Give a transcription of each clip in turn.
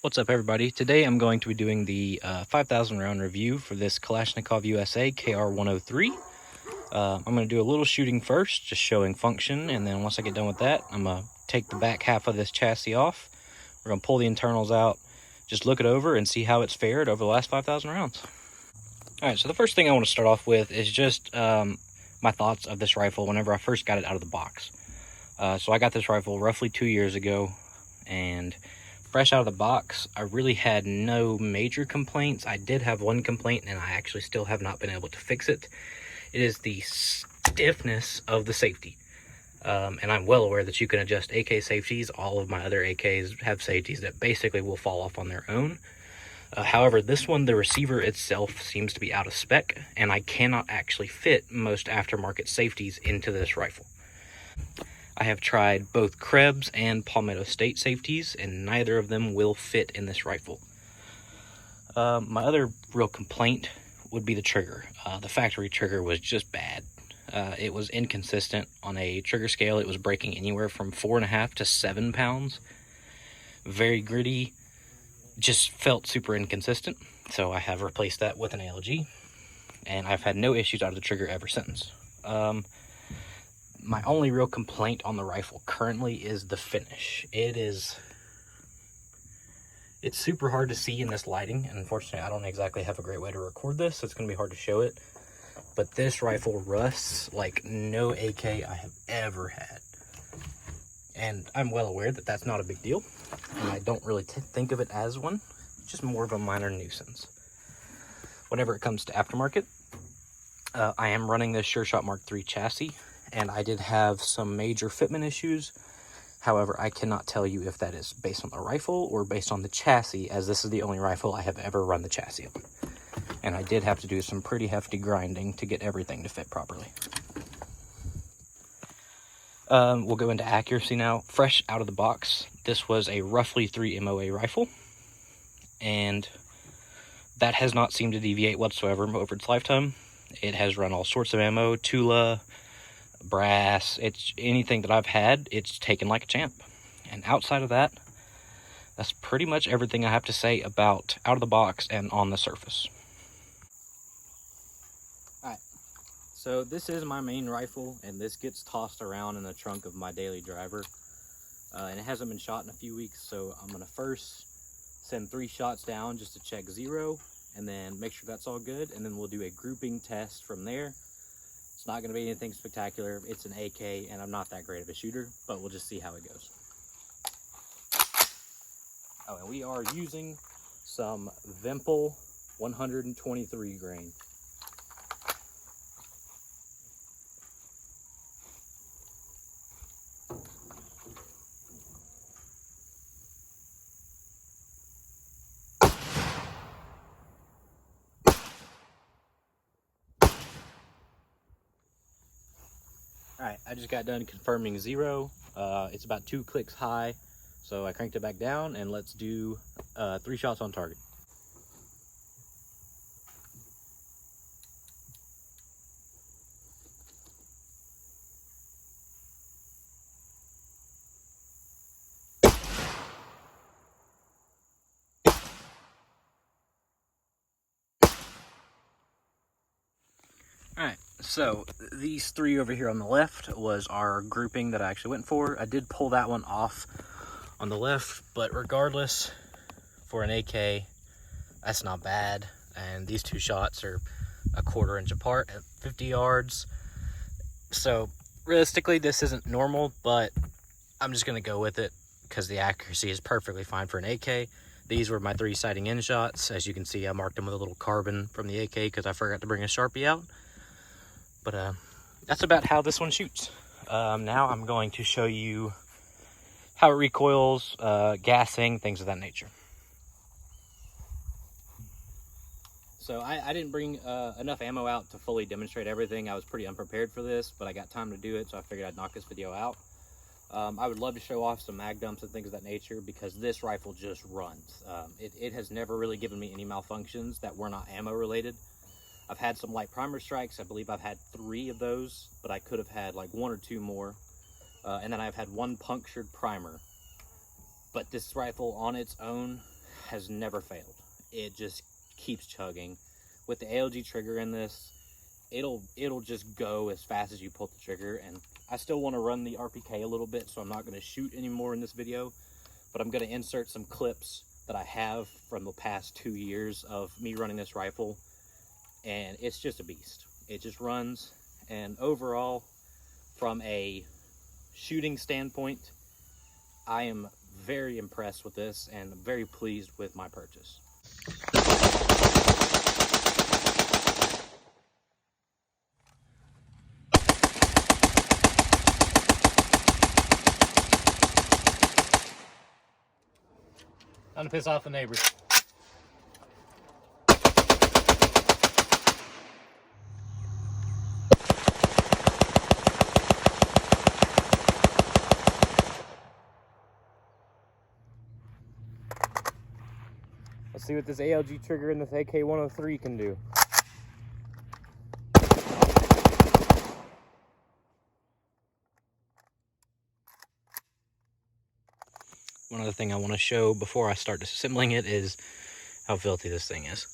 What's up, everybody? Today I'm going to be doing the 5,000 round review for this Kalashnikov USA KR103. I'm going to do a little shooting first, just showing function, and then once I get done with that, I'm going to take the back half of this chassis off. We're going to pull the internals out, just look it over, and see how it's fared over the last 5,000 rounds. Alright, so the first thing I want to start off with is just my thoughts of this rifle whenever I first got it out of the box. So I got this rifle roughly 2 years ago, and fresh out of the box, I really had no major complaints. I did have one complaint, and I actually still have not been able to fix it. It is the stiffness of the safety. And I'm well aware that you can adjust AK safeties. All of my other AKs have safeties that basically will fall off on their own. However, this one, the receiver itself seems to be out of spec, and I cannot actually fit most aftermarket safeties into this rifle. I have tried both Krebs and Palmetto State safeties, and neither of them will fit in this rifle. My other real complaint would be the trigger. The factory trigger was just bad. It was inconsistent. On a trigger scale, it was breaking anywhere from 4.5 to 7 pounds. Very gritty, just felt super inconsistent. So I have replaced that with an ALG, and I've had no issues out of the trigger ever since. My only real complaint on the rifle currently is the finish. It's super hard to see in this lighting, and unfortunately I don't exactly have a great way to record this, so it's going to be hard to show it. But this rifle rusts like no AK I have ever had. And I'm well aware that that's not a big deal, and I don't really think of it as one. It's just more of a minor nuisance. Whenever it comes to aftermarket, I am running this SureShot Mark III chassis, and I did have some major fitment issues. However, I cannot tell you if that is based on the rifle or based on the chassis, as this is the only rifle I have ever run the chassis on. And I did have to do some pretty hefty grinding to get everything to fit properly. We'll go into accuracy now. Fresh out of the box, this was a roughly 3 MOA rifle, and that has not seemed to deviate whatsoever over its lifetime. It has run all sorts of ammo, Tula, brass. It's anything that I've had, it's taken like a champ. And outside of that, that's pretty much everything I have to say about out of the box and on the surface. Alright, so this is my main rifle, and this gets tossed around in the trunk of my daily driver. And it hasn't been shot in a few weeks, so I'm going to first send 3 shots down just to check 0, and then make sure that's all good, and then we'll do a grouping test from there. It's not going to be anything spectacular. It's an AK, and I'm not that great of a shooter, but we'll just see how it goes. Oh, and we are using some Vempel 123 grain. Alright, I just got done confirming 0. It's about 2 clicks high, so I cranked it back down, and let's do 3 shots on target. Alright, so these 3 over here on the left was our grouping that I actually went for. I did pull that one off on the left, but regardless, for an AK, that's not bad. And these 2 shots are a 1/4 inch apart at 50 yards. So realistically, this isn't normal, but I'm just going to go with it because the accuracy is perfectly fine for an AK. These were my 3 sighting in shots. As you can see, I marked them with a little carbon from the AK because I forgot to bring a Sharpie out. But that's about how this one shoots. Now I'm going to show you how it recoils, gassing, things of that nature. So I didn't bring enough ammo out to fully demonstrate everything. I was pretty unprepared for this, but I got time to do it, so I figured I'd knock this video out. I would love to show off some mag dumps and things of that nature, because this rifle just runs. It has never really given me any malfunctions that were not ammo related. I've had some light primer strikes. I believe I've had 3 of those, but I could have had like 1 or 2 more. And then I've had 1 punctured primer. But this rifle on its own has never failed. It just keeps chugging. With the ALG trigger in this, it'll just go as fast as you pull the trigger. And I still want to run the RPK a little bit, so I'm not going to shoot anymore in this video, but I'm going to insert some clips that I have from the past 2 years of me running this rifle, and it's just a beast. It just runs, and overall, from a shooting standpoint, I am very impressed with this and very pleased with my purchase. Time to piss off the neighbors. Let's see what this ALG trigger in this AK103 can do. One other thing I want to show before I start disassembling it is how filthy this thing is.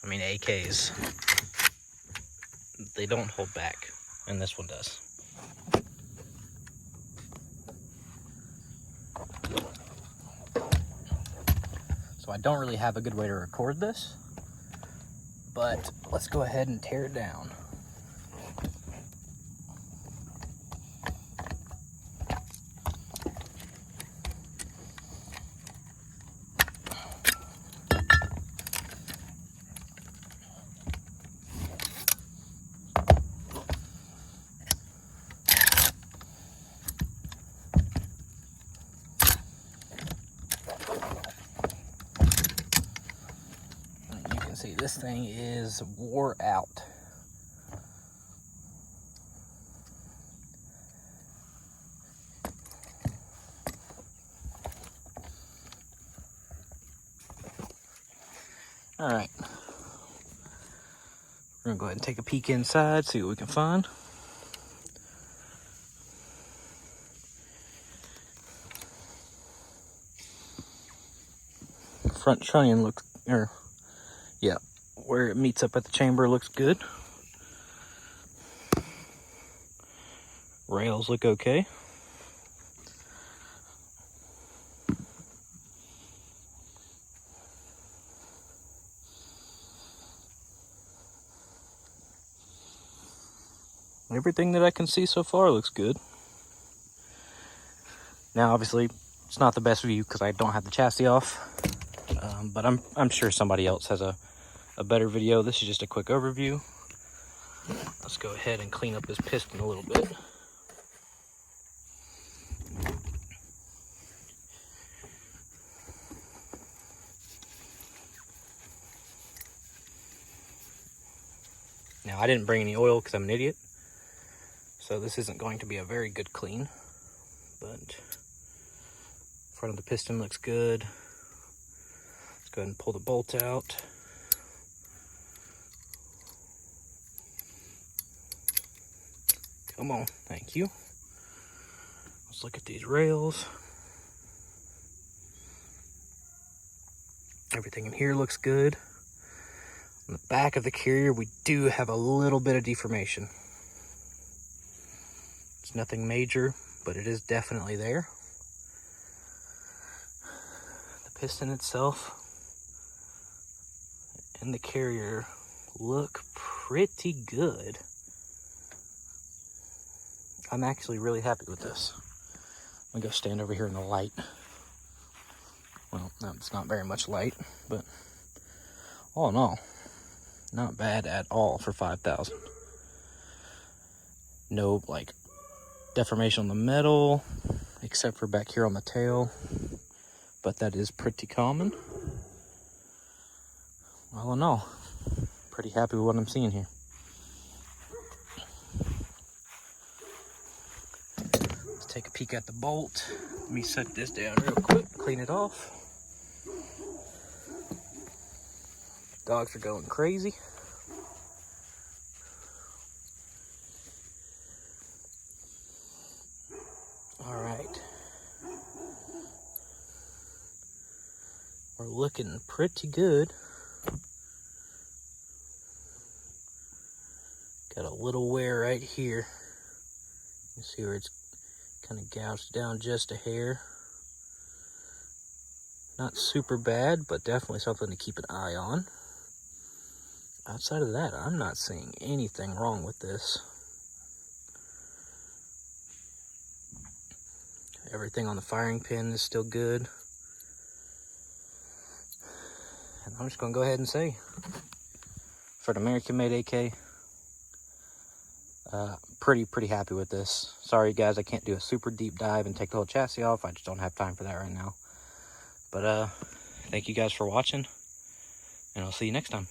I mean, AKs, they don't hold back, and this one does. So I don't really have a good way to record this, but let's go ahead and tear it down. See, this thing is wore out. All right, we're gonna go ahead and take a peek inside, see what we can find. Front trunnion looks, yeah, where it meets up at the chamber looks good. Rails look okay. Everything that I can see so far looks good. Now, obviously, it's not the best view because I don't have the chassis off, but I'm sure somebody else has a better video. This is just a quick overview. Let's go ahead and clean up this piston a little bit. Now, I didn't bring any oil because I'm an idiot, so this isn't going to be a very good clean, but front of the piston looks good. Let's go ahead and pull the bolt out. Come on, thank you. Let's look at these rails. Everything in here looks good. On the back of the carrier, we do have a little bit of deformation. It's nothing major, but it is definitely there. The piston itself and the carrier look pretty good. I'm actually really happy with this. I'm gonna go stand over here in the light. Well, no, it's not very much light, but all in all, not bad at all for $5,000. No, like, deformation on the metal, except for back here on the tail, but that is pretty common. All in all, pretty happy with what I'm seeing here. Let's take a peek at the bolt. Let me set this down real quick, clean it off. Dogs are going crazy. All right. are looking pretty good. Got a little wear right here. You see where it's kind of gouged down just a hair. Not super bad, but definitely something to keep an eye on. Outside of that, I'm not seeing anything wrong with this. Everything on the firing pin is still good. And I'm just going to go ahead and say, for an American-made AK, pretty happy with this. Sorry guys, I can't do a super deep dive and take the whole chassis off. I just don't have time for that right now. But thank you guys for watching, and I'll see you next time.